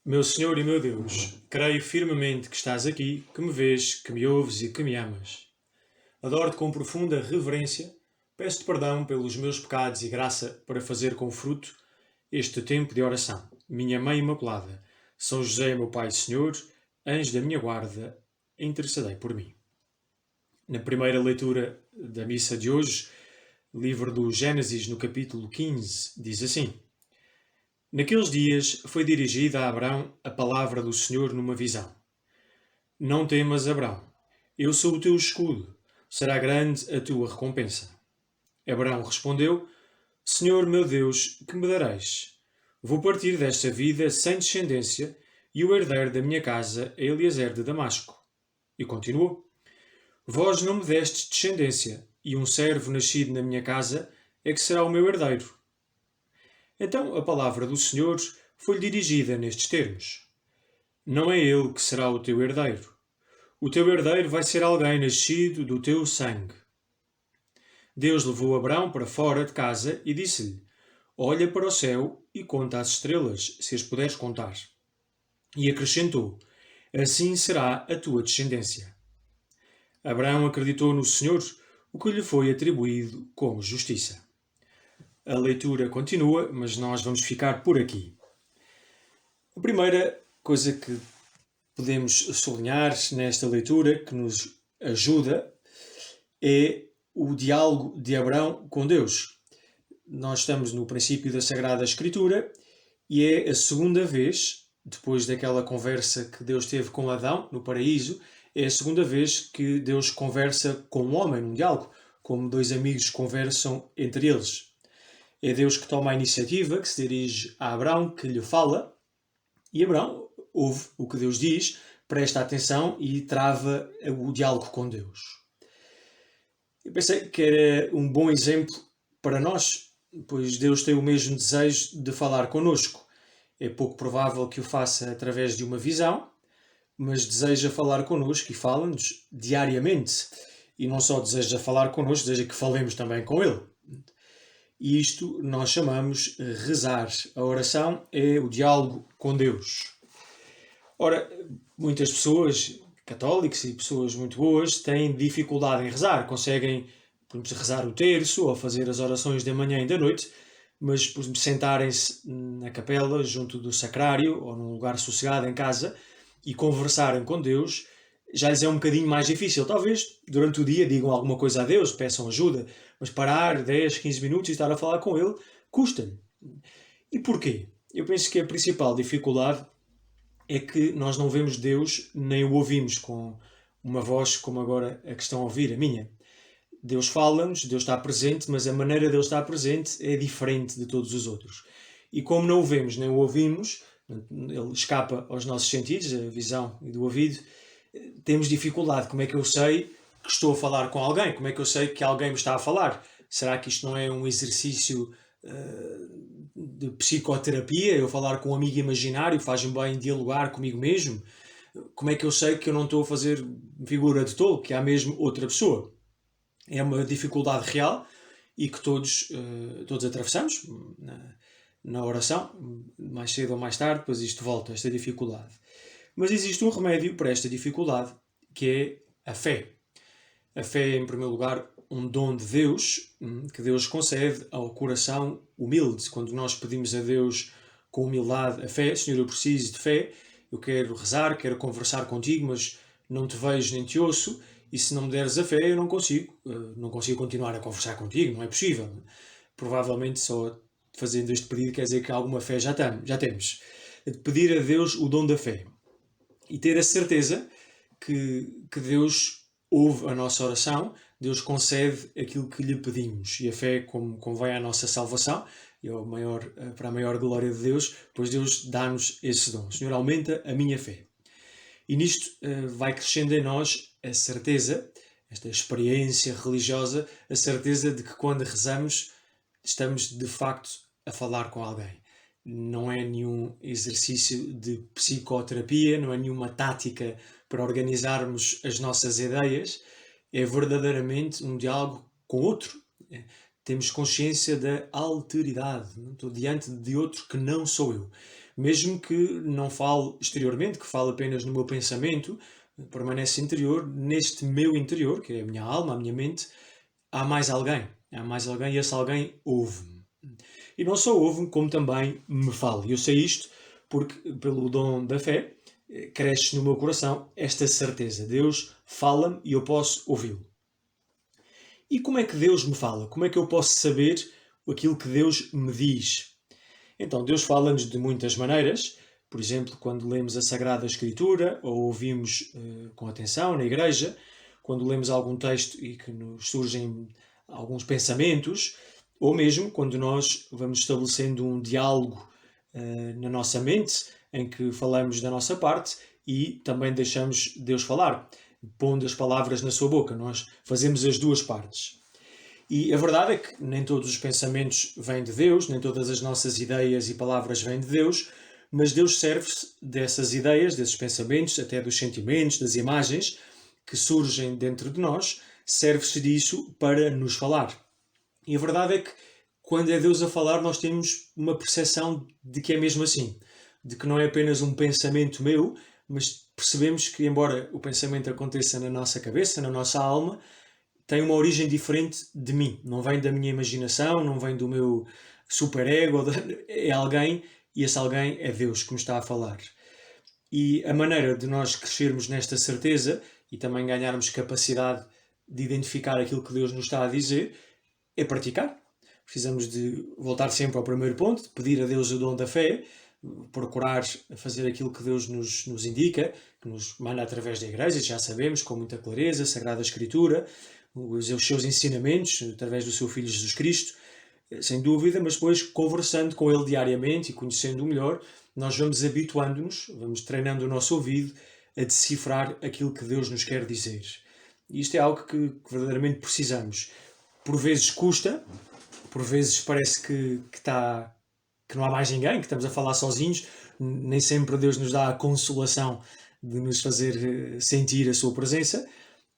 Meu Senhor e meu Deus, creio firmemente que estás aqui, que me vês, que me ouves e que me amas. Adoro-te com profunda reverência, peço-te perdão pelos meus pecados e graça para fazer com fruto este tempo de oração. Minha Mãe Imaculada, São José, meu Pai e Senhor, anjo da minha guarda, intercedei por mim. Na primeira leitura da missa de hoje, livro do Gênesis, no capítulo 15, diz assim: Naqueles dias foi dirigida a Abrão a palavra do Senhor numa visão. Não temas, Abrão, eu sou o teu escudo, será grande a tua recompensa. Abrão respondeu: Senhor meu Deus, que me dareis? Vou partir desta vida sem descendência e o herdeiro da minha casa é Eliezer de Damasco. E continuou: Vós não me destes descendência, e um servo nascido na minha casa é que será o meu herdeiro. Então a palavra do Senhor foi-lhe dirigida nestes termos: Não é ele que será o teu herdeiro. O teu herdeiro vai ser alguém nascido do teu sangue. Deus levou Abrão para fora de casa e disse-lhe: Olha para o céu e conta as estrelas, se as puderes contar. E acrescentou: Assim será a tua descendência. Abrão acreditou no Senhor, o que lhe foi atribuído como justiça. A leitura continua, mas nós vamos ficar por aqui. A primeira coisa que podemos sublinhar nesta leitura, que nos ajuda, é o diálogo de Abrão com Deus. Nós estamos no princípio da Sagrada Escritura e é a segunda vez, depois daquela conversa que Deus teve com Adão no paraíso, é a segunda vez que Deus conversa com um homem, num diálogo, como dois amigos conversam entre eles. É Deus que toma a iniciativa, que se dirige a Abrão, que lhe fala, e Abrão ouve o que Deus diz, presta atenção e trava o diálogo com Deus. Eu pensei que era um bom exemplo para nós, pois Deus tem o mesmo desejo de falar connosco. É pouco provável que o faça através de uma visão, mas deseja falar connosco e fala-nos diariamente. E não só deseja falar connosco, deseja que falemos também com Ele. E isto nós chamamos rezar. A oração é o diálogo com Deus. Ora, muitas pessoas, católicos e pessoas muito boas, têm dificuldade em rezar. Conseguem, por exemplo, rezar o terço ou fazer as orações da manhã e da noite, mas, por exemplo, sentarem-se na capela, junto do sacrário ou num lugar sossegado em casa e conversarem com Deus, já lhes é um bocadinho mais difícil. Talvez durante o dia digam alguma coisa a Deus, peçam ajuda, mas parar 10, 15 minutos e estar a falar com Ele custa-lhe. E porquê? Eu penso que a principal dificuldade é que nós não vemos Deus nem o ouvimos com uma voz como agora a que estão a ouvir, a minha. Deus fala-nos, Deus está presente, mas a maneira de Ele estar presente é diferente de todos os outros. E como não o vemos nem o ouvimos, Ele escapa aos nossos sentidos, a visão e do ouvido, temos dificuldade. Como é que eu sei que estou a falar com alguém? Como é que eu sei que alguém me está a falar? Será que isto não é um exercício de psicoterapia? Eu falar com um amigo imaginário faz-me bem dialogar comigo mesmo? Como é que eu sei que eu não estou a fazer figura de tolo, que há mesmo outra pessoa? É uma dificuldade real e que todos atravessamos na oração, mais cedo ou mais tarde, depois isto volta, esta dificuldade. Mas existe um remédio para esta dificuldade, que é a fé. A fé é, em primeiro lugar, um dom de Deus, que Deus concede ao coração humilde. Quando nós pedimos a Deus com humildade a fé: Senhor, eu preciso de fé, eu quero rezar, quero conversar contigo, mas não te vejo nem te ouço, e se não me deres a fé, eu não consigo continuar a conversar contigo, não é possível. Provavelmente só fazendo este pedido quer dizer que alguma fé já temos. Pedir a Deus o dom da fé e ter a certeza que Deus ouve a nossa oração, Deus concede aquilo que lhe pedimos. E a fé, como convém à nossa salvação, e para a maior glória de Deus, pois Deus dá-nos esse dom. Senhor, aumenta a minha fé. E nisto vai crescendo em nós a certeza, esta experiência religiosa, a certeza de que quando rezamos estamos de facto a falar com alguém. Não é nenhum exercício de psicoterapia, não é nenhuma tática para organizarmos as nossas ideias, é verdadeiramente um diálogo com outro. Temos consciência da alteridade, não estou diante de outro que não sou eu. mesmo que não fale exteriormente, que fale apenas no meu pensamento, permanece interior, neste meu interior, que é a minha alma, a minha mente, há mais alguém e esse alguém ouve-me. E não só ouve-me, como também me fala. E eu sei isto porque, pelo dom da fé, cresce no meu coração esta certeza. Deus fala-me e eu posso ouvi-lo. E como é que Deus me fala? Como é que eu posso saber aquilo que Deus me diz? Então, Deus fala-nos de muitas maneiras. Por exemplo, quando lemos a Sagrada Escritura ou ouvimos com atenção na igreja, quando lemos algum texto e que nos surgem alguns pensamentos, ou mesmo quando nós vamos estabelecendo um diálogo na nossa mente, em que falamos da nossa parte e também deixamos Deus falar, pondo as palavras na sua boca. Nós fazemos as duas partes. E a verdade é que nem todos os pensamentos vêm de Deus, nem todas as nossas ideias e palavras vêm de Deus, mas Deus serve-se dessas ideias, desses pensamentos, até dos sentimentos, das imagens que surgem dentro de nós, serve-se disso para nos falar. E a verdade é que quando é Deus a falar, nós temos uma percepção de que é mesmo assim, de que não é apenas um pensamento meu, mas percebemos que, embora o pensamento aconteça na nossa cabeça, na nossa alma, tem uma origem diferente de mim. Não vem da minha imaginação, não vem do meu superego, é alguém, e esse alguém é Deus que me está a falar. E a maneira de nós crescermos nesta certeza e também ganharmos capacidade de identificar aquilo que Deus nos está a dizer é praticar. Precisamos de voltar sempre ao primeiro ponto, de pedir a Deus o dom da fé, procurar fazer aquilo que Deus nos indica, que nos manda através da igreja, já sabemos, com muita clareza, a Sagrada Escritura, os seus ensinamentos, através do seu Filho Jesus Cristo, sem dúvida, mas depois conversando com Ele diariamente e conhecendo-o melhor, nós vamos habituando-nos, vamos treinando o nosso ouvido a decifrar aquilo que Deus nos quer dizer. E isto é algo que verdadeiramente precisamos. Por vezes custa, por vezes parece que não há mais ninguém, que estamos a falar sozinhos, nem sempre Deus nos dá a consolação de nos fazer sentir a sua presença,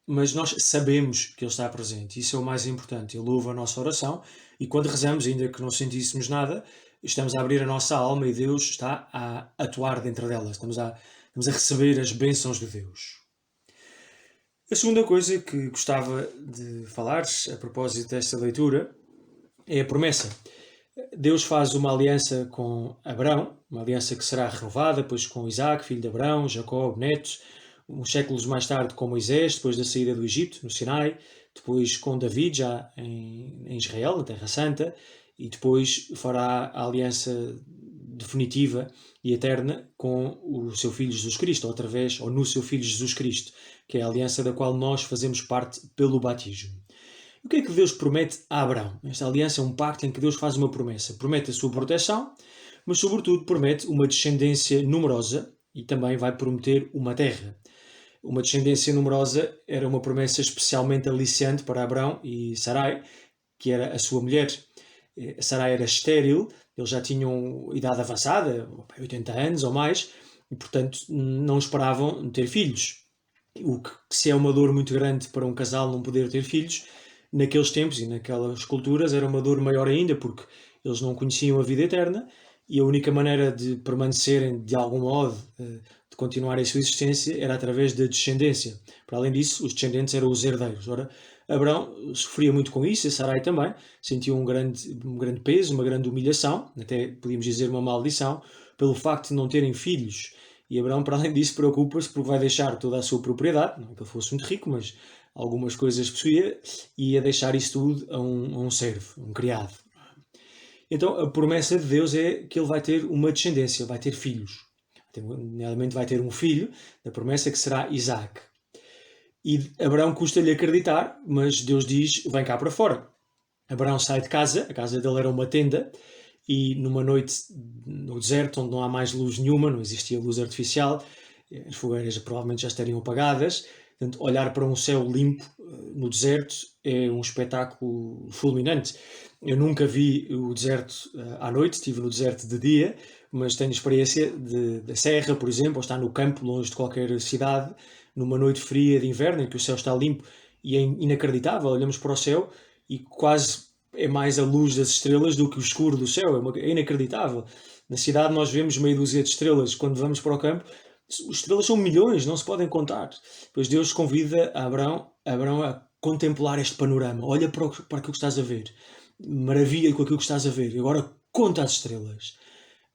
mas nós sabemos que Ele está presente, isso é o mais importante. Ele ouve a nossa oração e quando rezamos, ainda que não sentíssemos nada, estamos a abrir a nossa alma e Deus está a atuar dentro dela, estamos a receber as bênçãos de Deus. A segunda coisa que gostava de falar a propósito desta leitura é a promessa. Deus faz uma aliança com Abraão, uma aliança que será renovada, depois com Isaac, filho de Abraão, Jacó, neto, uns séculos mais tarde com Moisés, depois da saída do Egito, no Sinai, depois com David, já em Israel, na Terra Santa, e depois fará a aliança definitiva e eterna com o seu Filho Jesus Cristo, ou no seu Filho Jesus Cristo, que é a aliança da qual nós fazemos parte pelo batismo. O que é que Deus promete a Abraão? Esta aliança é um pacto em que Deus faz uma promessa. Promete a sua proteção, mas sobretudo promete uma descendência numerosa e também vai prometer uma terra. Uma descendência numerosa era uma promessa especialmente aliciante para Abraão e Sarai, que era a sua mulher. Sarai era estéril, eles já tinham idade avançada, 80 anos ou mais, e portanto não esperavam ter filhos. O que se é uma dor muito grande para um casal não poder ter filhos, naqueles tempos e naquelas culturas era uma dor maior ainda, porque eles não conheciam a vida eterna e a única maneira de permanecerem de algum modo, de continuar a sua existência, era através da descendência. Para além disso, os descendentes eram os herdeiros. Ora, Abraão sofria muito com isso, e Sarai também, sentiu um grande peso, uma grande humilhação, até podíamos dizer uma maldição, pelo facto de não terem filhos. E Abraão, para além disso, preocupa-se porque vai deixar toda a sua propriedade, não que ele fosse muito rico, mas algumas coisas possuía, e ia deixar isso tudo a um servo, um criado. Então a promessa de Deus é que ele vai ter uma descendência, vai ter filhos. Nomeadamente vai ter um filho, da promessa que será Isaac. E Abraão custa-lhe acreditar, mas Deus diz, vem cá para fora. Abraão sai de casa, a casa dele era uma tenda, e numa noite no deserto, onde não há mais luz nenhuma, não existia luz artificial, as fogueiras provavelmente já estariam apagadas. Portanto, olhar para um céu limpo no deserto é um espetáculo fulminante. Eu nunca vi o deserto à noite, estive no deserto de dia, mas tenho experiência da serra, por exemplo, ou estar no campo, longe de qualquer cidade, numa noite fria de inverno, em que o céu está limpo e é inacreditável. Olhamos para o céu e quase é mais a luz das estrelas do que o escuro do céu. É inacreditável. Na cidade nós vemos meia dúzia de estrelas. Quando vamos para o campo, as estrelas são milhões, não se podem contar. Depois Deus convida Abraão a contemplar este panorama. Olha para aquilo que estás a ver. Maravilha com aquilo que estás a ver. Agora conta as estrelas.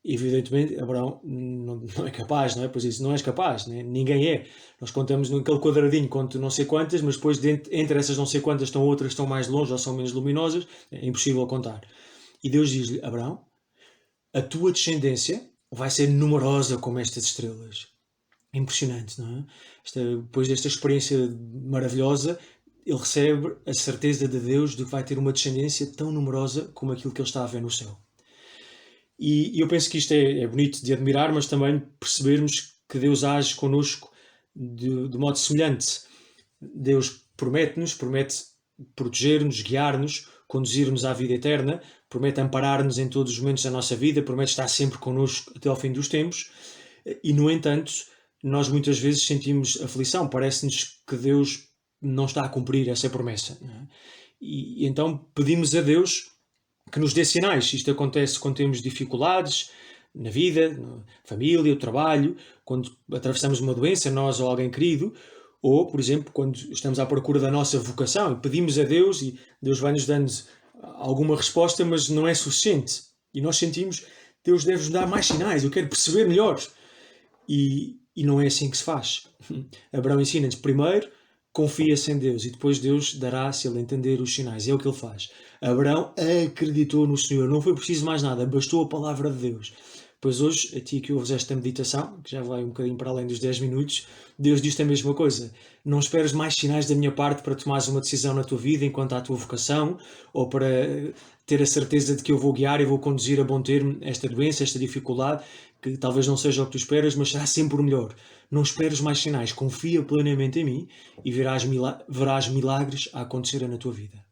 Evidentemente, Abraão não é capaz, não é? Pois isso, não és capaz, né? Ninguém é. Nós contamos naquele quadradinho, conto não sei quantas, mas depois entre essas não sei quantas estão outras que estão mais longe ou são menos luminosas, é impossível contar. E Deus diz-lhe, Abraão, a tua descendência vai ser numerosa como estas estrelas. É impressionante, não é? Depois desta experiência maravilhosa, ele recebe a certeza de Deus de que vai ter uma descendência tão numerosa como aquilo que ele está a ver no céu. E eu penso que isto é bonito de admirar, mas também percebermos que Deus age connosco de modo semelhante. Deus promete proteger-nos, guiar-nos, conduzir-nos à vida eterna, promete amparar-nos em todos os momentos da nossa vida, promete estar sempre connosco até ao fim dos tempos. E, no entanto, nós muitas vezes sentimos aflição, parece-nos que Deus não está a cumprir essa promessa. Não é? E então pedimos a Deus que nos dê sinais. Isto acontece quando temos dificuldades na vida, na família, o trabalho, quando atravessamos uma doença, nós ou alguém querido, ou, por exemplo, quando estamos à procura da nossa vocação e pedimos a Deus e Deus vai nos dando alguma resposta, mas não é suficiente. E nós sentimos, Deus deve-nos dar mais sinais, eu quero perceber melhor. E não é assim que se faz. Abraão ensina-nos primeiro, confia-se em Deus e depois Deus dará se ele entender os sinais. É o que ele faz. Abraão acreditou no Senhor. Não foi preciso mais nada. Bastou a palavra de Deus. Pois hoje, a ti que ouves esta meditação, que já vai um bocadinho para além dos 10 minutos, Deus diz-te a mesma coisa. Não esperes mais sinais da minha parte para tomares uma decisão na tua vida enquanto à tua vocação, ou para ter a certeza de que eu vou guiar e vou conduzir a bom termo esta doença, esta dificuldade, que talvez não seja o que tu esperas, mas será sempre o melhor. Não esperes mais sinais. Confia plenamente em mim e verás milagres a acontecerem na tua vida.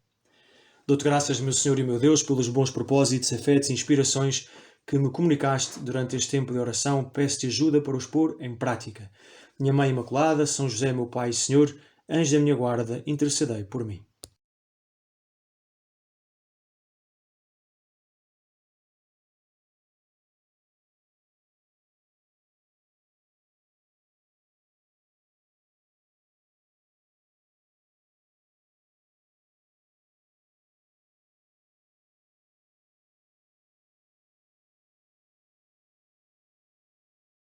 Dou-te graças, meu Senhor e meu Deus, pelos bons propósitos, afetos e inspirações que me comunicaste durante este tempo de oração. Peço-te ajuda para os pôr em prática. Minha Mãe Imaculada, São José, meu Pai e Senhor, anjo da minha guarda, intercedei por mim.